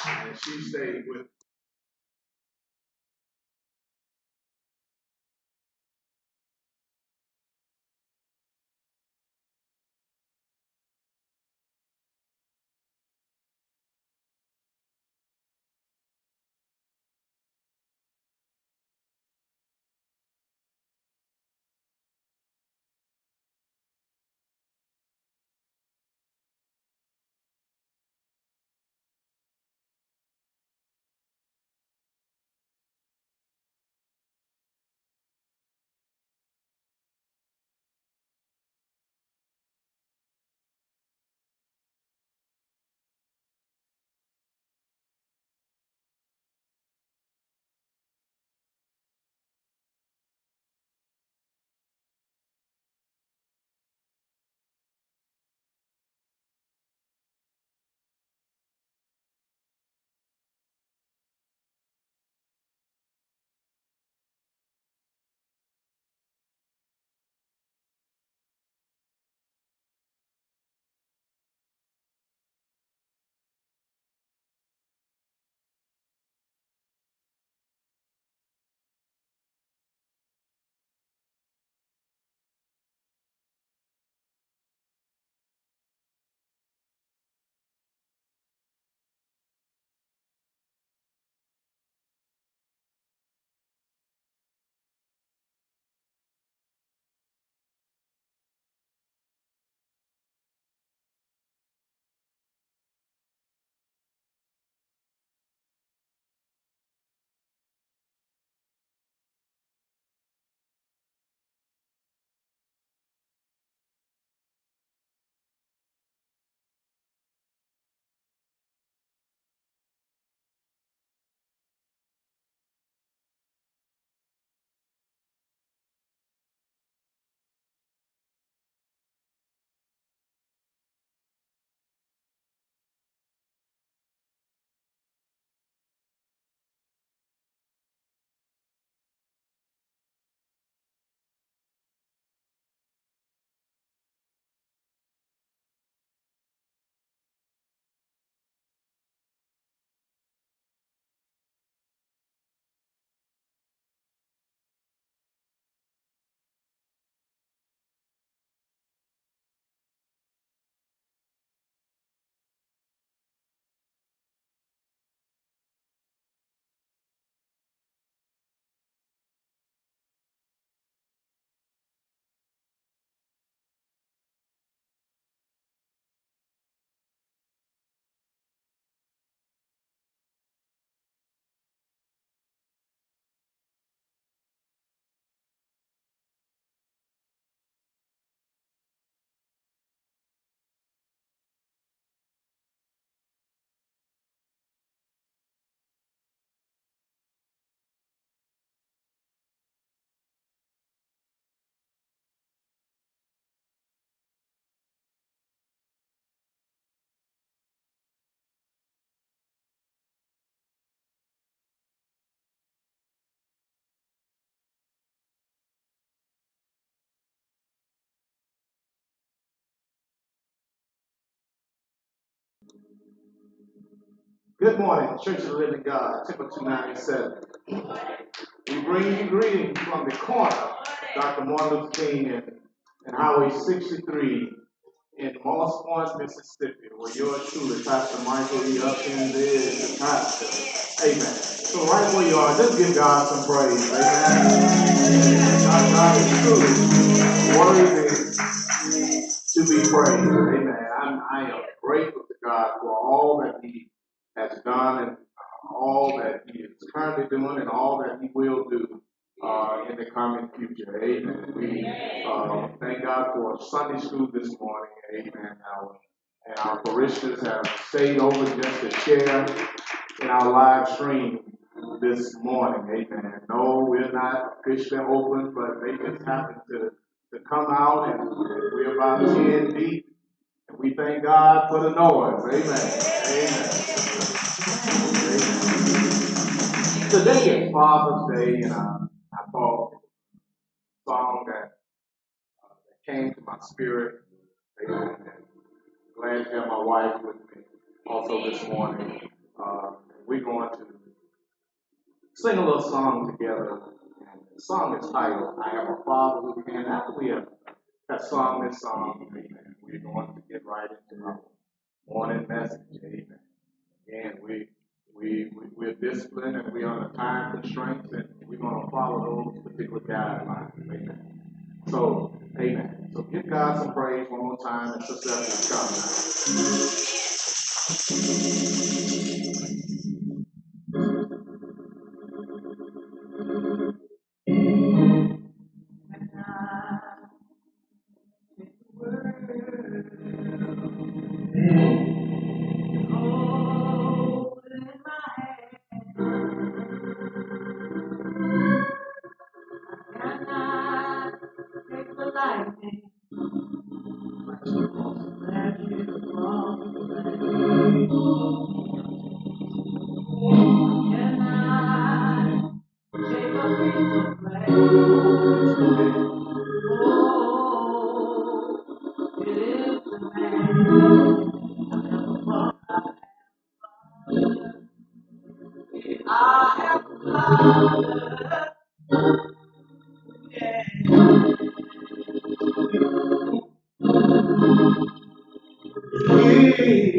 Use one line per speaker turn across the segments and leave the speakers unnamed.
And she stayed with Good morning, Church of the Living God, Temple 297. We bring you greetings from the corner, Dr. Martin Luther King and Highway 63 in Moss Point, Mississippi, where yours truly, Pastor Michael E. Hutchins is the pastor. Amen. So right where you are, just give God some praise. Amen. God is truly worthy to be praised. Amen. I am grateful to God for all that He has done and all that He is currently doing and all that He will do in the coming future. Amen. We thank God for Sunday school this morning. Amen. And our parishioners have stayed over just to share in our live stream this morning. Amen. No, we're not officially open, but they just happened to come out, and we're about 10 deep. And we thank God for the noise. Amen. Amen. Today is Father's Day, and I thought a song that came to my spirit. Amen. And glad to have my wife with me also this morning. We're going to sing a little song together. And the song is titled, I Have a Father Who Can. After we have sung this song, amen, we're going to get right into our morning message, amen. Again, we're disciplined and we're under time constraints, and we're going to follow those particular guidelines, amen. So, amen. So give God some praise one more time, and Sister Esther will come now.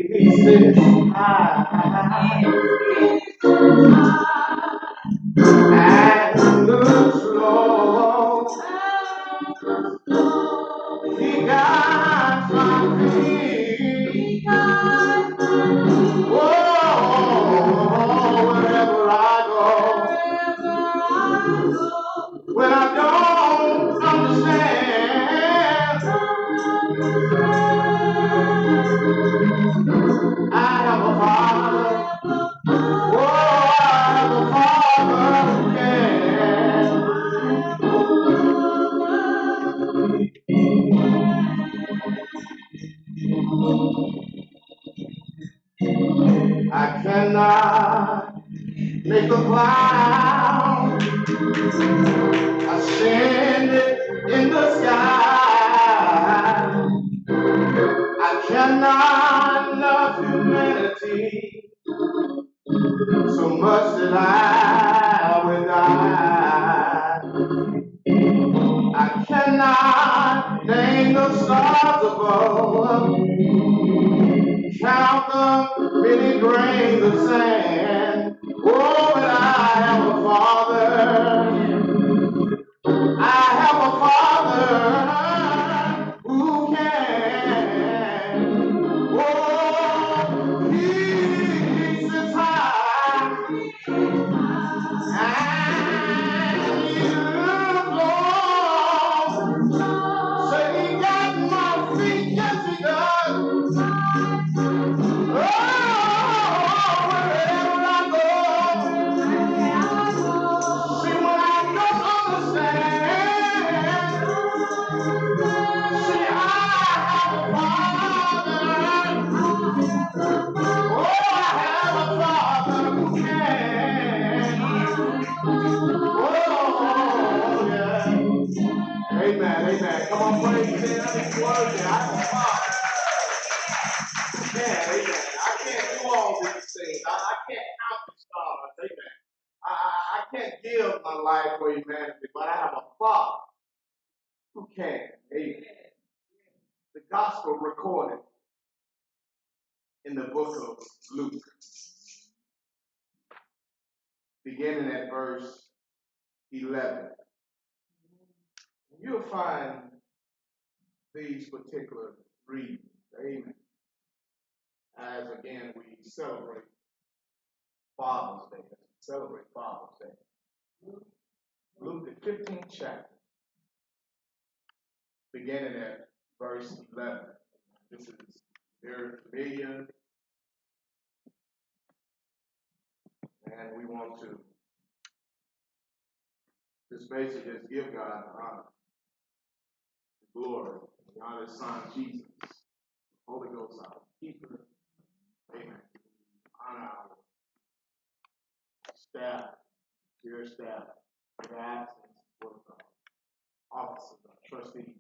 He sits high and looks low. He guides my feet. Oh, wherever I go. When I don't understand, I have a Father. Oh, I have a Father who can. I cannot make a cloud ascended in the sky. I cannot love humanity so much that I would die. I cannot name the stars above, count the many grains of sand. Oh, but I have a Father. I have a Father who can. Oh, he sits high and he looks low. So he got my feet, yes he does. Oh, wherever I go. See, when I don't understand, see, I have a Father. Oh, I have a Father who can. Oh, yeah. Amen, amen. Come on, praise Him. He's worthy. I have a Father. Yeah, amen. I can't do all these things. I can't count the stars. Amen. I can't give my life for humanity, but I have a Father who can. Amen. The gospel recorded in the book of Luke, beginning at verse 11. You'll find these particular readings. Amen. As again we celebrate Father's Day. Celebrate Father's Day. Luke the 15th chapter, beginning at verse 11. This is very familiar, and we want to just basically just give God the honor, the glory, the honor of His Son Jesus, Holy Ghost, our keeper. Amen. Honor our staff, dear staff, the absence of officers, trustees,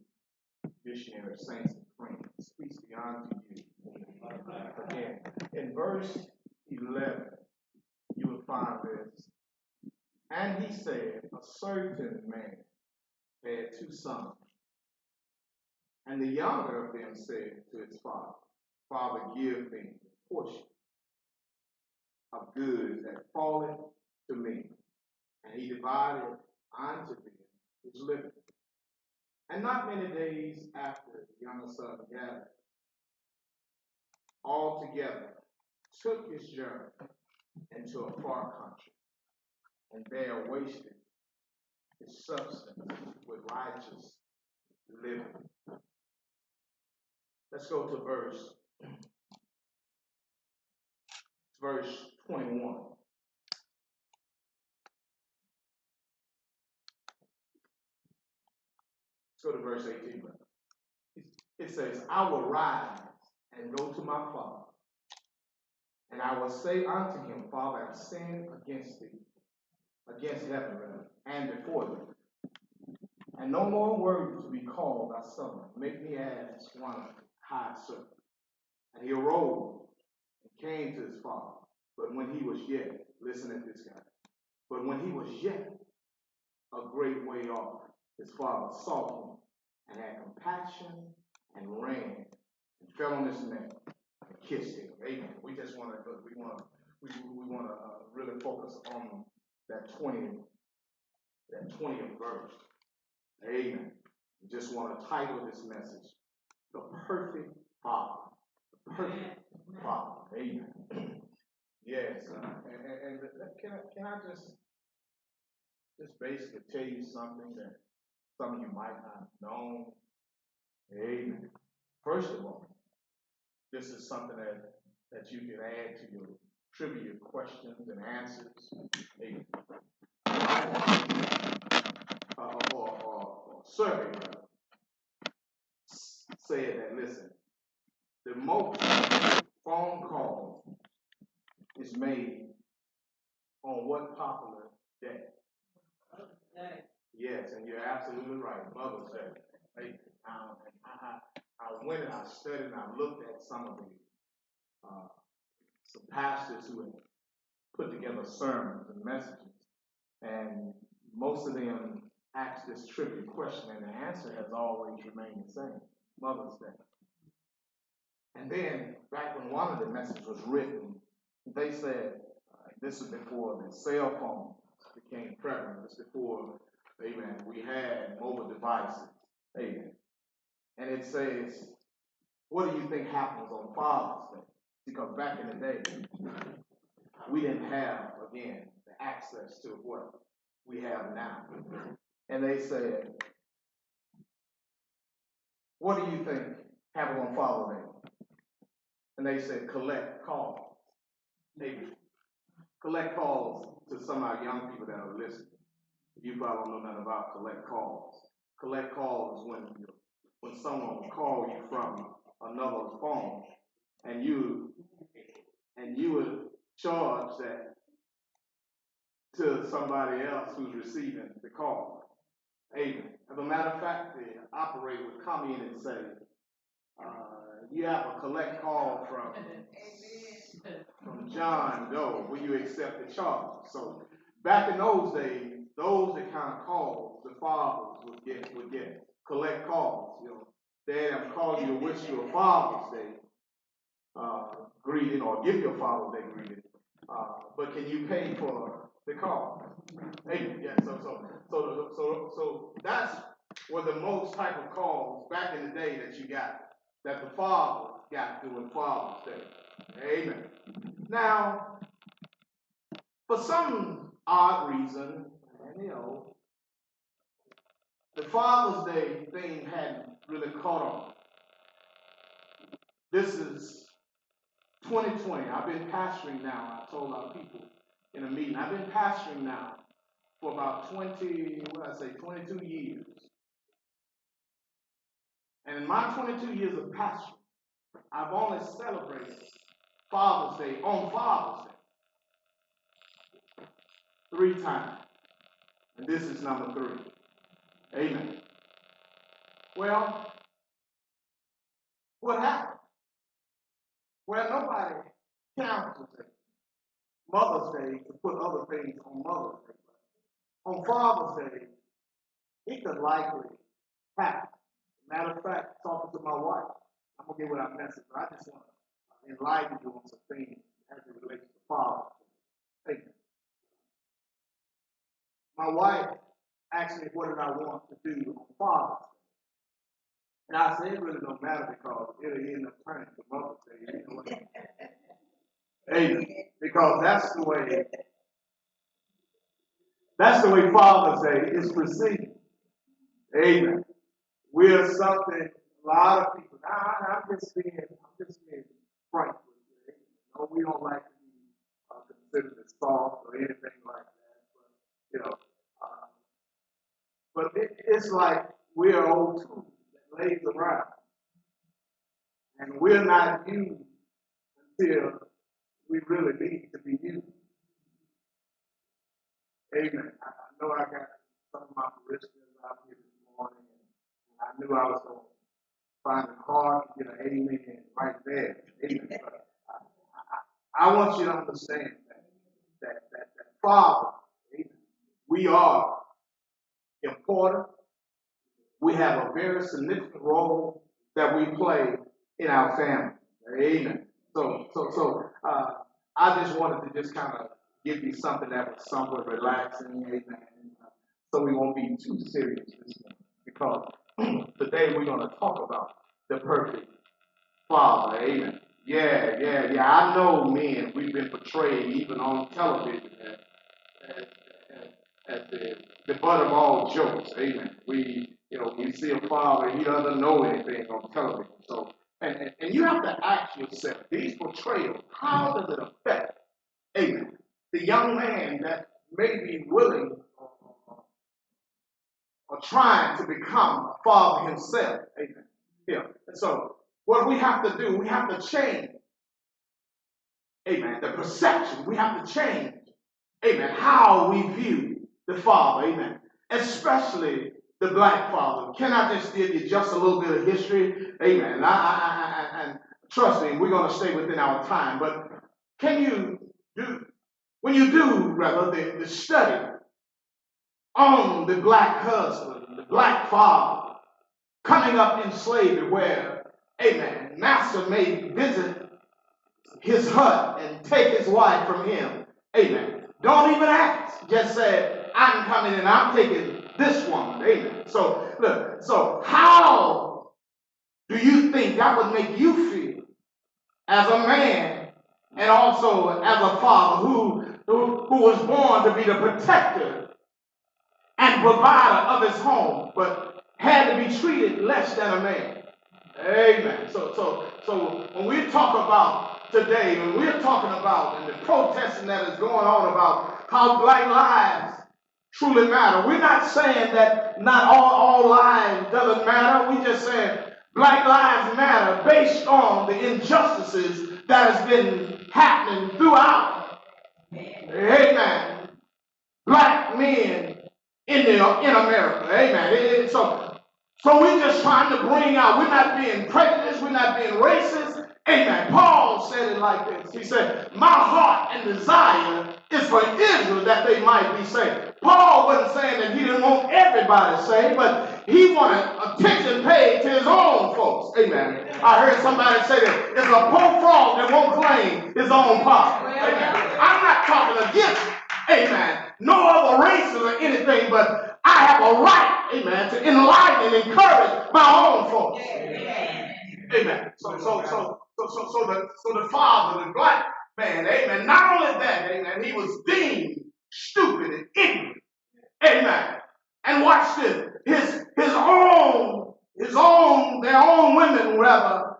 missionaries, saints, and friends. Peace be unto you. Again, in verse 11, you will find this. And he said, a certain man had two sons. And the younger of them said to his father, Father, give me the portion of goods that falleth to me. And he divided unto them his living. And not many days after, the younger son gathered all together, took his journey into a far country, and there wasted his substance with righteous living. Let's go to verse 21. Let's go to verse 18. It says, I will rise and go to my father, and I will say unto him, Father, I have sinned against thee, against heaven, and before thee. And no more worthy to be called thy son. Make me as one of high servant. And he arose and came to his father. But when he was yet, listen at this guy. But when he was yet a great way off, his father saw him and had compassion and ran and fell on his neck and kissed him. Amen. We just want to really focus on that 20th verse. Amen. We just want to title this message, The Perfect Father. The Perfect Father. Amen. Yes. And can I just basically tell you something that some of you might not have known? Amen. First of all, this is something that you can add to your trivia questions and answers. Amen. Or survey said that, listen, the most phone calls is made on what popular day? Yes, and you're absolutely right, Mother's Day. Hey, I went and I studied and I looked at some of the some pastors who have put together sermons and messages, and most of them ask this trivia question, and the answer has always remained the same: Mother's Day. And then, back when one of the messages was written, they said, this is before the cell phone became prevalent. This is before, amen, we had mobile devices. Amen. And it says, what do you think happens on Father's Day? Because back in the day, we didn't have, again, the access to what we have now. And they said, what do you think happens on Father's Day? And they said, collect calls. Amen. Collect calls to some of our young people that are listening. You probably don't know nothing about collect calls. Collect calls is when someone will call you from another phone, and you would charge that to somebody else who's receiving the call. Amen. As a matter of fact, the operator would come in and say, you have a collect call from John Doe. Will you accept the charge? So back in those days, those that kind of calls, the fathers would get collect calls. You know, Dad, I'm calling you to wish you a Father's Day greeting, or give your Father's Day greeting. But can you pay for the call? Amen. Yeah. So that's were the most type of calls back in the day that you got, that the father got doing Father's Day. Amen. Now, for some odd reason, and the Father's Day thing hadn't really caught on. This is 2020. I've been pastoring now. I told our people in a meeting, I've been pastoring now for about 22 years. And in my 22 years of pastoring, I've only celebrated Father's Day on Father's Day 3 times. And this is number 3. Amen. Well, what happened? Well, nobody counted it. Mother's Day to put other things on Mother's Day. On Father's Day, it could likely happen. Matter of fact, talking to my wife, I'm going to get what I message, but I just want to enlighten you on some things as it relates to Father. Hey, my wife asked me what did I want to do on Father's Day. And I said it really don't matter because it'll end up turning to Mother's Day. You know what? Amen. Because that's the way Father's Day is perceived. Amen. We're something a lot of people. I'm just being frank with you. No, we don't like to be considered as soft or anything like that. But you know, it's like we're an old tool that lays around, and we're not used until we really need to be used. Amen. I know I got some of my parishioners out here this morning, and I knew I was going to find it hard to get an amen right there. Amen. But I want you to understand that Father, amen, we are important. We have a very significant role that we play in our family. Amen. So I just wanted to just kind of give you something that was somewhat relaxing, amen. So we won't be too serious this morning because today we're going to talk about the perfect Father, amen. Yeah. I know men, we've been portrayed even on television as the butt of all jokes, amen. We see a father, he doesn't know anything on television. So, and you have to ask yourself, these portrayals, how does it affect, amen, the young man that may be willing or trying to become a father himself, amen. Yeah. And so, what we have to do, we have to change, amen, the perception. We have to change, amen, how we view the father, amen, especially the black father. Can I just give you just a little bit of history? Amen. And trust me, we're going to stay within our time. But when you do, the study on the black husband, the black father, coming up in slavery where, amen, master may visit his hut and take his wife from him. Amen. Don't even ask. Just say, I'm coming and I'm taking this woman. Amen. So, look, so how do you think that would make you feel as a man and also as a father who was born to be the protector and provider of his home, but had to be treated less than a man? Amen. So when we talk about today, when we're talking about and the protesting that is going on about how black lives truly matter, we're not saying that not all lives doesn't matter. We're just saying black lives matter based on the injustices that has been happening throughout, amen, black men in America. Amen. So we're just trying to bring out, we're not being prejudiced, we're not being racist. Amen. Paul said it like this. He said, my heart and desire is for Israel that they might be saved. Paul wasn't saying that he didn't want everybody saved, but he wanted attention paid to his own folks. Amen. I heard somebody say that it's a poor frog that won't claim his own pop. Amen. I'm not talking against, amen, no other races or anything, but I have a right, amen, to enlighten and encourage my own folks. Amen. So the father, the black man, amen. Not only that, amen, he was deemed stupid and ignorant. Amen. And watch this. Their own women rather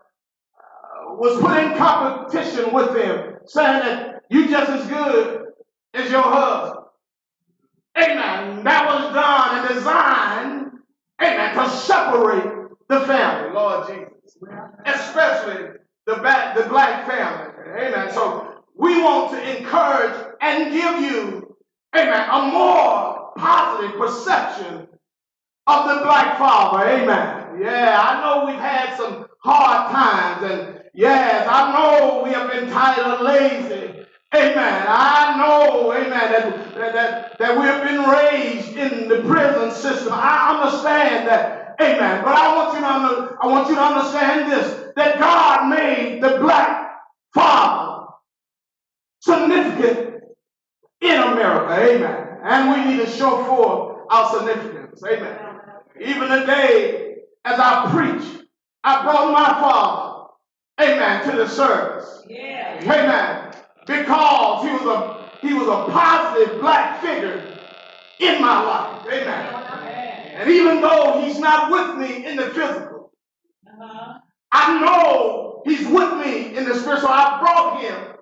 was put in competition with them, saying that you just as good as your husband. Amen. That was done and designed, amen, to separate the family, Lord Jesus. Especially the black family. Amen. So we want to encourage and give you, amen, a more positive perception of the black father. Amen. Yeah, I know we've had some hard times, and yes, I know we have been tired and lazy. Amen. I know, amen, that we have been raised in the prison system. I understand that, amen. But I want you to understand this, that God made the black father significant in America. Amen. And we need to show forth our significance. Amen. Even today, as I preach, I brought my father, amen, to the service. Yeah. Amen. Because he was a positive black figure in my life. Amen. And even though he's not with me in the physical, I know he's with me in the spiritual. I brought him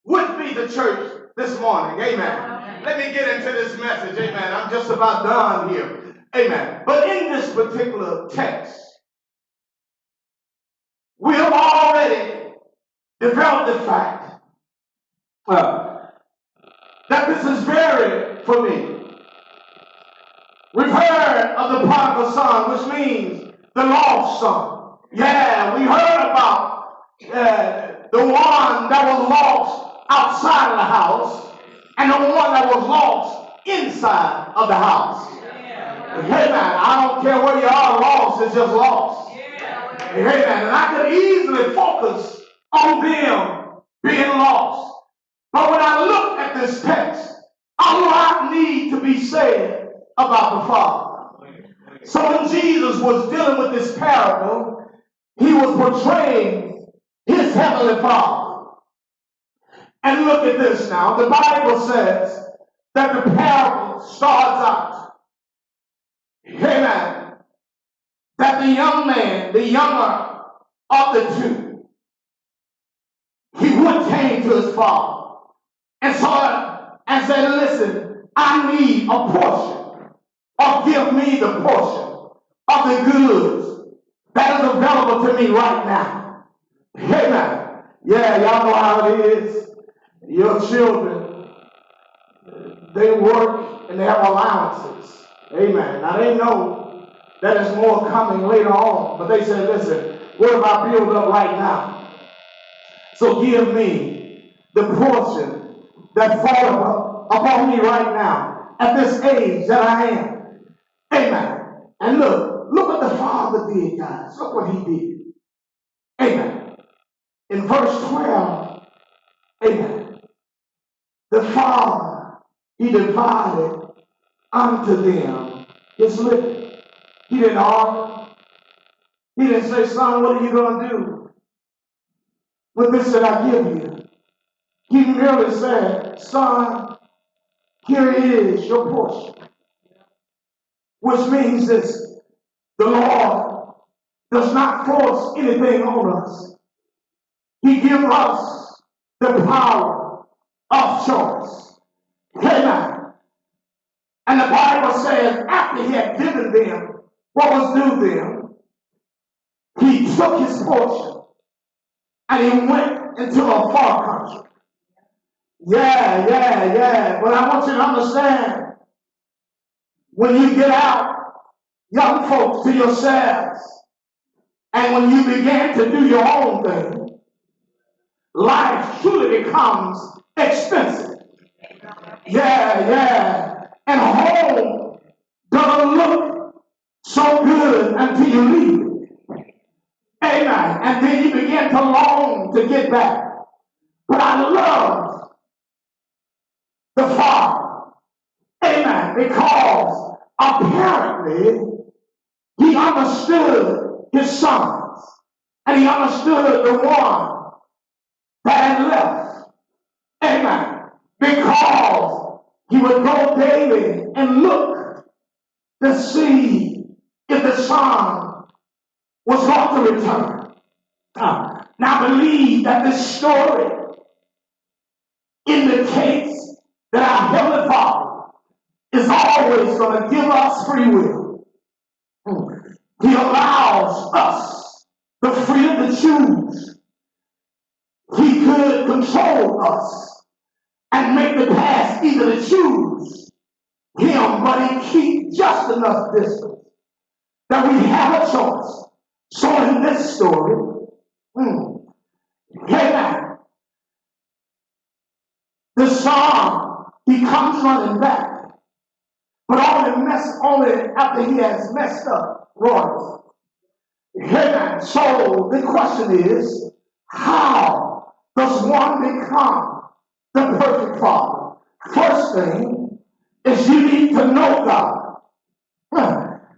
with me to church this morning. Amen. Let me get into this message. Amen. I'm just about done here. Amen. But in this particular text, we have already developed the fact that this is very for me. We've heard of the prodigal son, which means the lost son. Yeah, we heard about the one that was lost outside of the house and the one that was lost inside of the house. Amen. I don't care where you are, lost is just lost. Amen. And I could easily focus on them being lost. But when I look at this text, a lot need to be said about the Father. So when Jesus was dealing with this parable, he was portraying his heavenly Father. And look at this now. The Bible says that the parable starts out, amen, that the young man, the younger of the two, he would came to his father and saw and said, listen, I need a portion, or give me the portion of the goods that is available to me right now. Amen. Yeah, y'all know how it is. Your children, they work and they have allowances. Amen. Now they know that there's more coming later on, but they say, listen, what if I build up right now? So give me the portion that falls upon me right now at this age that I am. Amen. And look what the Father did, guys. Look what he did. Amen. In verse 12, amen, the Father, he divided unto them his living. He didn't argue. He didn't say, son, what are you going to do with this that I give you? He merely said, son, here is your portion. Which means this, the Lord does not force anything on us. He gives us the power of choice. Amen. And the Bible says after he had given them what was due them, he took his portion and he went into a far country. Yeah. But I want you to understand, when you get out, young folks, to yourselves, and when you begin to do your own thing, life truly becomes expensive. Yeah. And home doesn't look so good until you leave it. Amen. And then you begin to long to get back. But I love the Father. Amen. Because apparently he understood his sons. And he understood the one that had left. Amen. Because he would go daily and look to see if the son was going to return. Now I believe that this story indicates that our Heavenly Father is always going to give us free will. He allows us the freedom to choose. He could control us and make the path either to choose him, but he keeps just enough distance that we have a choice. So in this story, amen,
The son, he comes running back, but only after he has messed up royally. Amen. So the question is, how does one become the perfect father? First thing is you need to know God.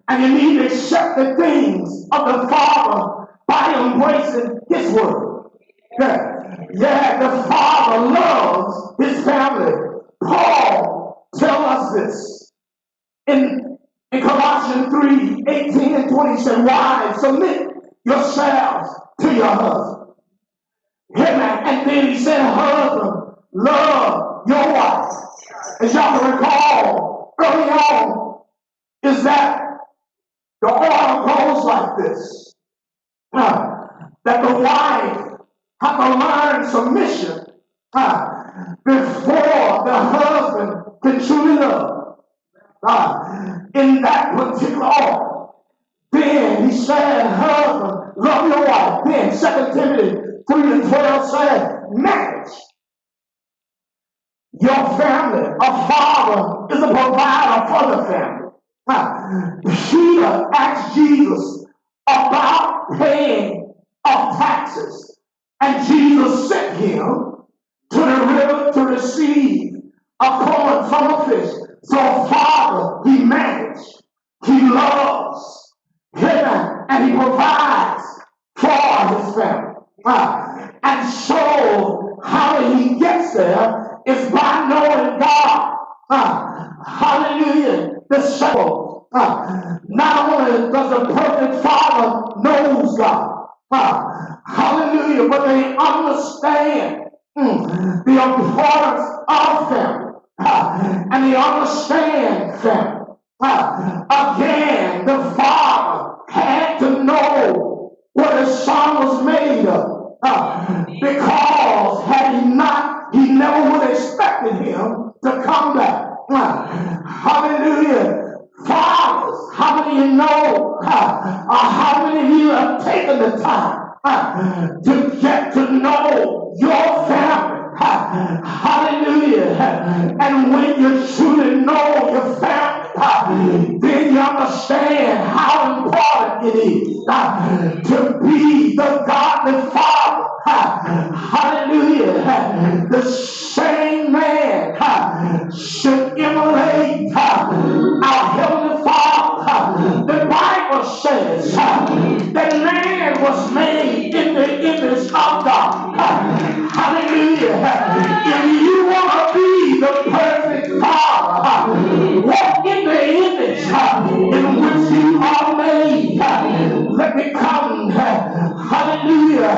And you need to accept the things of the Father by embracing His Word. Yeah, the Father loves His family. Paul tells us this in Colossians 3:18 and 20. He said, wives, submit yourselves to your husband. Amen. And then he said, husband, love your wife. As y'all can recall, early on, is that the order goes like this. That the wife has to learn submission before the husband can truly love. In that particular order. Then he said, husband, love your wife. Then 2 Timothy 3:12 said, marriage. Your family, a father is a provider for the family. Peter asked Jesus about paying of taxes, and Jesus sent him to the river to receive a coin from a fish. So Father, he managed, he loves, and he provides for his family. And so how he gets there is by knowing God. Hallelujah. The soul. Not only does the perfect father knows God. Hallelujah. But they understand the importance of family. And they understand family. Again, the father had to know what his son was made of. Because had he not, he never would have expected him to come back. Hallelujah. Fathers, how many of you know, how many of you have taken the time to get to know your family? Hallelujah. And when you truly know your family, then you understand how important it is to be the godly father. Hallelujah. The same man should emulate our Heavenly Father. The Bible says that man was made in the image of God. Hallelujah. If you want to be the perfect father, walk in the image in which you are made. Let me come, hallelujah,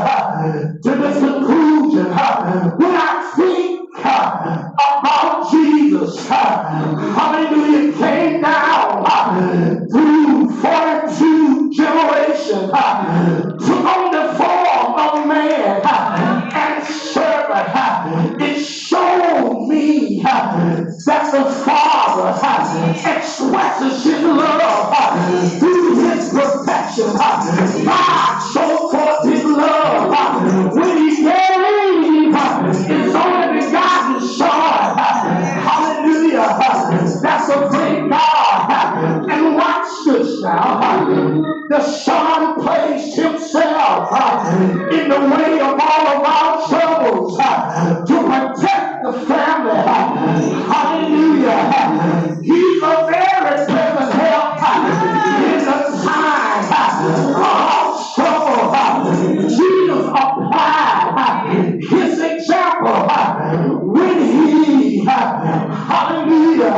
to this conclusion. When I think about Jesus, hallelujah, came down through 42 generations, took on the form of man and servant. It showed me that the Father expresses His love through His perfection. God showed forth His love when He gave His only begotten Son. Hallelujah. That's a great God. And watch this now. The Son placed Himself in the way of all of our troubles to protect the family. Hallelujah. He's a very present help in the time of trouble. Jesus applied His example when He, hallelujah,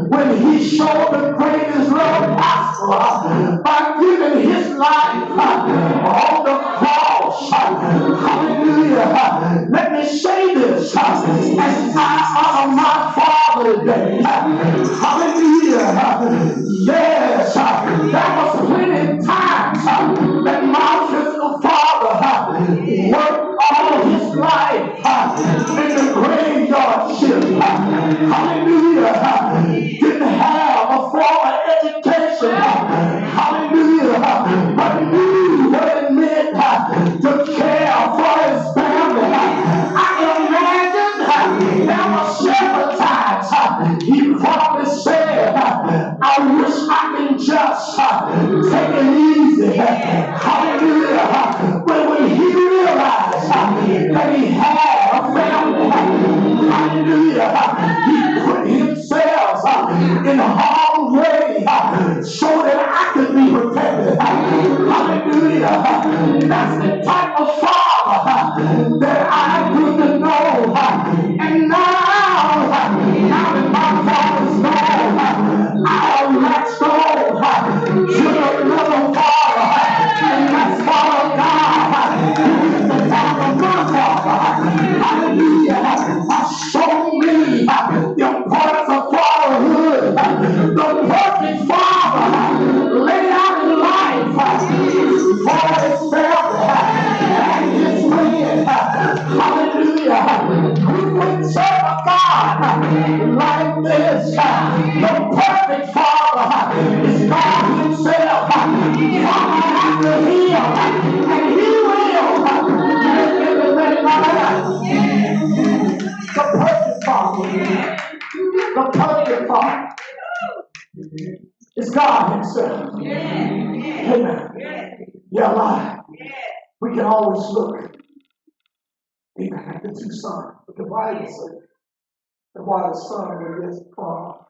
when He showed the greatest love possible by giving His life on the cross. Hallelujah. Let me say this as I honor my Father today. Hallelujah. Yes, there was plenty of times that my physical father worked all his life in the graveyard shift. Hallelujah. Didn't have a formal education. Hallelujah. But knew what it meant to care for his family. I can imagine there just take it easy. Hallelujah. But when he realized that he had a family, hallelujah, he put himself in harm's way so that I could be protected. Hallelujah. That's the type of father that I grew to know. And now that my father's gone, I latched on to another father, and that's Father God. He is the Father of my Father. Hallelujah. Show me the importance of fatherhood. The perfect father laid out his life for his family and his friends. Hallelujah. We wouldn't serve a God like this. The perfect father is God himself. Father after him, and he will make everything right. The perfect father. The perfect father is God himself. Amen. Yeah, right. We can always look, amen, at the two sons. But the Bible says that while the son was just far,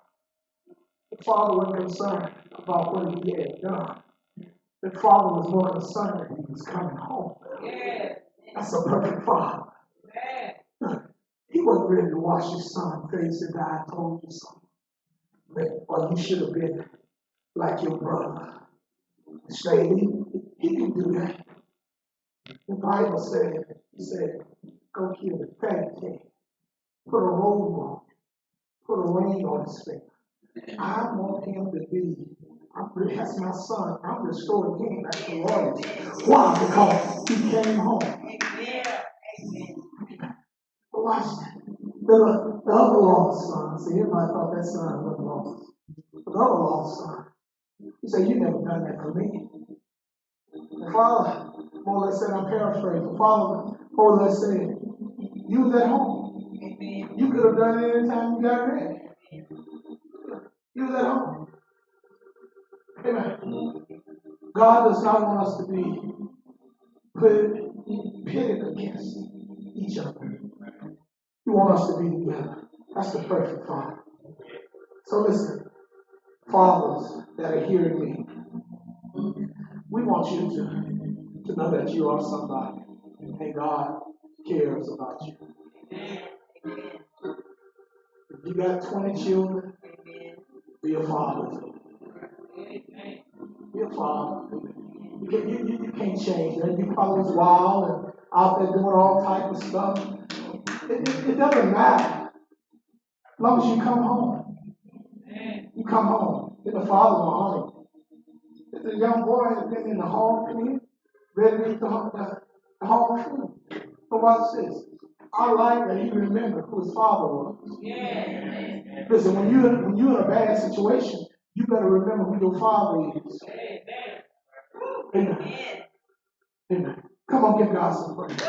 the father wasn't concerned about what he had done. The father was more concerned that he was coming home. That's a perfect father. He wasn't ready to wash his son's face and I told you so. Or you should have been like your brother. Say, he can do that. The Bible said, he said, go kill the fatty king. Put a robe on, put a ring on his finger. I want him to be, that's my son. I'm restoring him back to royalty. Why? Because he came home. But watch that. The other lost son, see, everybody thought that son was lost. But the other lost son, he said, you never done that for me. The father, more or less said, I'm paraphrasing. The father, more or less said, you was at home. You could have done it anytime you got ready. You was at home. Amen. God does not want us to be pitted against each other. He wants us to be together. That's the perfect father. So listen, fathers that are hearing me, we want you to know that you are somebody and God cares about you. If you got 20 children, be a father to them. Be a father. You can't change that. You probably was wild and out there doing all type of stuff. It doesn't matter. As long as you come home. You come home. Then the father will honor you. There's a young boy that's been in the hall come in, ready to eat the hall food. But watch this. I like that he remembered who his father was. Listen, when you're in a bad situation, you better remember who your father is. Amen. Amen. Come on, give God some praise.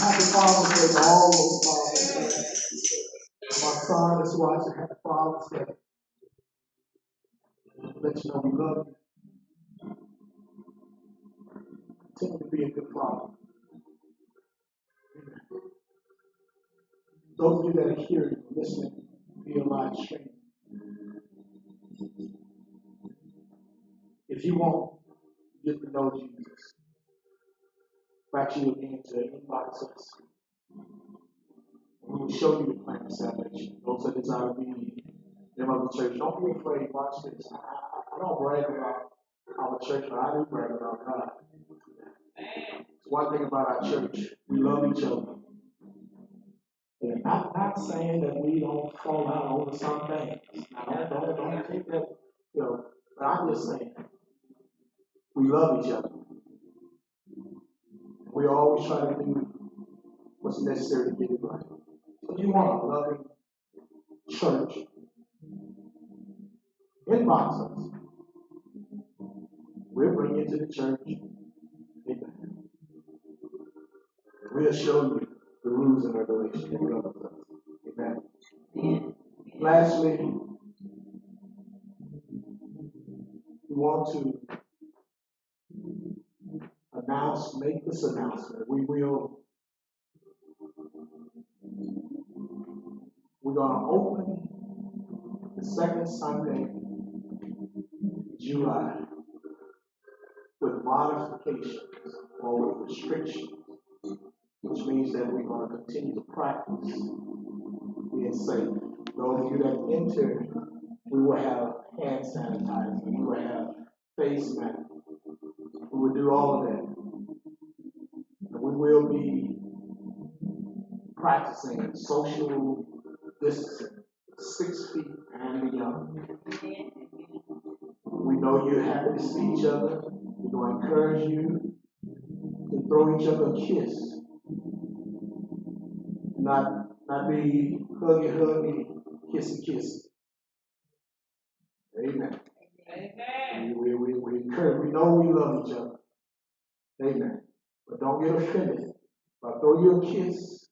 Happy Father's Day to all those fathers. My son is watching. Happy Father's Day. Let you know we love you. Continue to be a good father. Amen. Those of you that are here, listening via live stream, if you want to get to know Jesus, I invite you again to inbox us. We will show you the plan of salvation. Those that desire to be them of the church. Don't be afraid. Watch this. I don't brag about our church, but I do brag about God. It's one thing about our church. We love each other. And I'm not saying that we don't fall out over some things. Now, don't take that, but I'm just saying we love each other. We always try to do what's necessary to get it right. So if you want a loving church, inbox us. We'll bring you to the church. Amen. We'll show you the rules and regulations. Amen. Lastly, we want to make this announcement. We're going to open the second Sunday in July with modifications or with restrictions, which means that we're going to continue to practice being safe. Those of you that enter, we will have hand sanitizer, we will have face masks, we will do all of that. And we will be practicing social distancing, 6 feet and beyond. We know you're happy to see each other. We're going to encourage you to throw each other a kiss. Not be huggy, kissy. Amen. Amen. We encourage, we know we love each other. Amen. But don't get offended. If I throw you a kiss,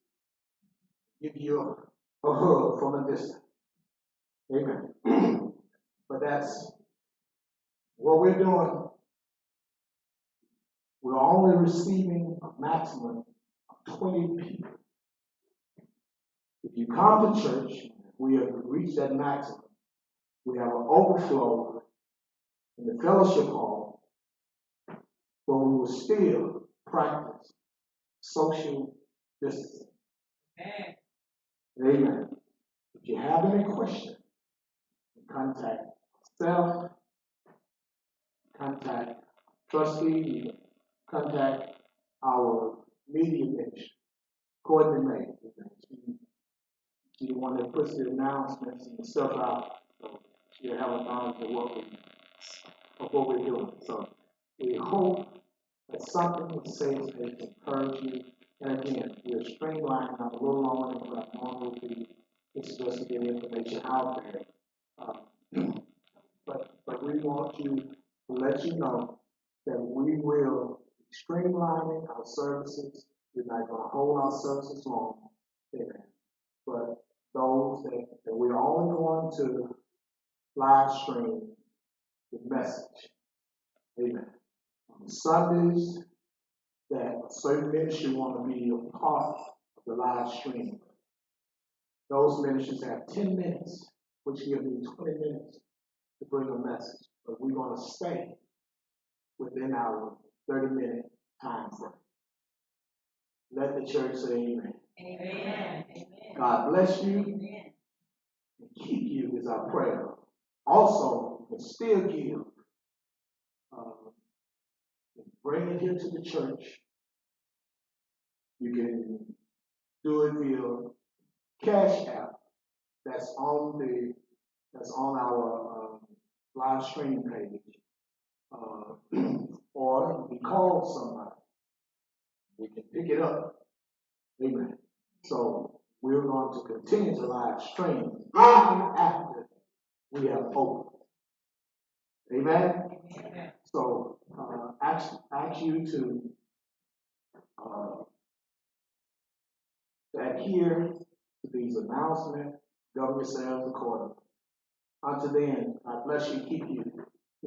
give you a hug from a distance. Amen. But that's what we're doing. We're only receiving a maximum of 20 people. If you come to church, we have reached that maximum. We have an overflow in the fellowship hall, but we will still practice social distancing. Amen. If you have any questions, contact myself, contact trustee, you can contact our media ministry, Courtney May. She's the one that puts the announcements and the stuff out. So she'll have a knowledge of what we're doing. So we hope that something we say today can encourage you. And again, we're streamlining out a little longer than what I normally do. It's just to get information out there. But we want to let you know that we will be streamlining our services. We're not going to hold our services long. Amen. But those that we're only going to live stream the message. Amen. On Sundays, that a certain ministry want to be a part of the live stream. Those ministries have 10 minutes, which give me 20 minutes to bring a message. But we're going to stay within our 30-minute time frame. Let the church say amen. Amen. God bless you. Amen. And keep you is our prayer. Also, you can still give. Bring it here to the church. You can do it via Cash App. That's on our live stream page. Or we call somebody. We can pick it up. Amen. So we're going to continue to live stream even after we have opened. Amen. Amen. So ask you to adhere to these announcements, govern yourselves accordingly. Until then, God bless you, keep you.